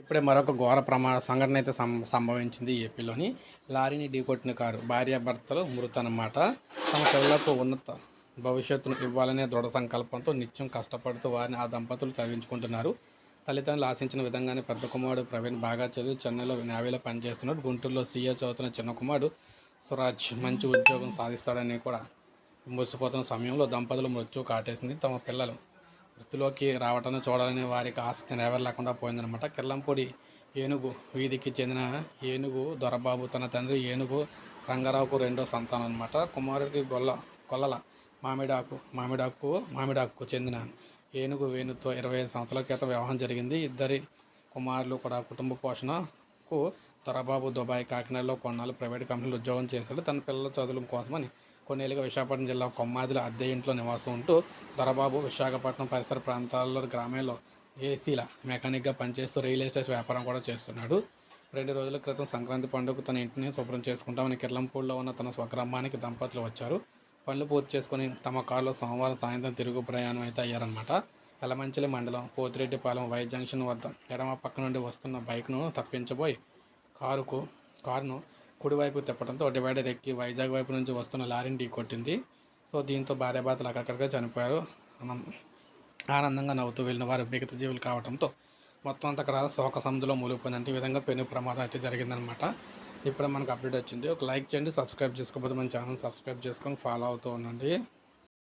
ఇప్పుడే మరొక ఘోర ప్రమాద సంఘటన అయితే సంభవించింది ఏపీలోని. లారీని ఢీకొట్టిన కారు. భార్యాభర్తలు మృతనమాట. తమ పిల్లలకు ఉన్నత భవిష్యత్తును ఇవ్వాలనే దృఢ సంకల్పంతో నిత్యం కష్టపడుతూ వారిని ఆ దంపతులు చదివించుకుంటున్నారు. తల్లిదండ్రులు ఆశించిన విధంగానే పెద్ద కుమారుడు ప్రవీణ్ బాగా చదివి చెన్నైలో నేవీలో పనిచేస్తున్నాడు. గుంటూరులో సీఏ చదువుతున్న చిన్న కుమారుడు సురాజ్ మంచి ఉద్యోగం సాధిస్తాడని కూడా మురిసిపోతున్న సమయంలో దంపతులు మృత్యువు కాటేసింది. తమ పిల్లలు వృత్తిలోకి రావటాన్ని చూడాలని వారికి ఆసక్తి నెరవేరలేకుండా పోయిందనమాట. కిర్లంపూడి ఏనుగు వీధికి చెందిన ఏనుగు దొరబాబు తన తండ్రి ఏనుగు రంగారావుకు రెండో సంతానం అనమాట. కుమారుడికి కొల్లల మామిడాకు చెందిన ఏనుగు వేణుతో 25 సంవత్సరాల క్రితం వివాహం జరిగింది. ఇద్దరి కుమారులు కూడా కుటుంబ పోషణకు దొరబాబు దుబాయ్, కాకినాడలో కొన్నాళ్ళు ప్రైవేట్ కంపెనీలో ఉద్యోగం చేశాడు. తన పిల్లల చదువుల కోసమని కొన్నేళ్ళుగా విశాఖపట్నం జిల్లా కొమ్మాదిలో అద్దె ఇంట్లో నివాసం ఉంటూ దొరబాబు విశాఖపట్నం పరిసర ప్రాంతాల్లో గ్రామాల్లో ఏసీల మెకానిక్గా పనిచేస్తూ రియల్ ఎస్టేట్ వ్యాపారం కూడా చేస్తున్నాడు. 2 రోజుల క్రితం సంక్రాంతి పండుగకు తన ఇంటిని శుభ్రం చేసుకుంటామని కిర్లంపూడిలో ఉన్న తన స్వగ్రామానికి దంపతులు వచ్చారు. పనులు పూర్తి చేసుకుని తమ కారులో సోమవారం సాయంత్రం తిరుగు ప్రయాణం అయితే అయ్యారనమాట. యలమంచిలి మండలం పోతిరెడ్డిపాలెం వై జంక్షన్ వద్ద ఎడమ పక్క నుండి వస్తున్న బైక్ను తప్పించబోయి కారును కుడివైపు తిప్పడంతో డివైడర్ ఎక్కి వైజాగ్ వైపు నుంచి వస్తున్న లారీని ఢీకొట్టింది. సో దీంతో భార్యాభర్తలు అక్కడికే చనిపోయారు. ఆనందంగా నవ్వుతూ వెళ్ళిన వారు మిగతా జీవులు కావడంతో మొత్తం అంతా అక్కడ శోక సముద్రంలో మూలిగిపోయిందంటే ఈ విధంగా పెను ప్రమాదం అయితే జరిగిందనమాట. ఇప్పుడే మనకు అప్డేట్ వచ్చింది. ఒక లైక్ చేయండి, సబ్స్క్రైబ్ చేసుకోకపోతే మన ఛానల్ సబ్స్క్రైబ్ చేసుకొని ఫాలో అవుతూ ఉండండి.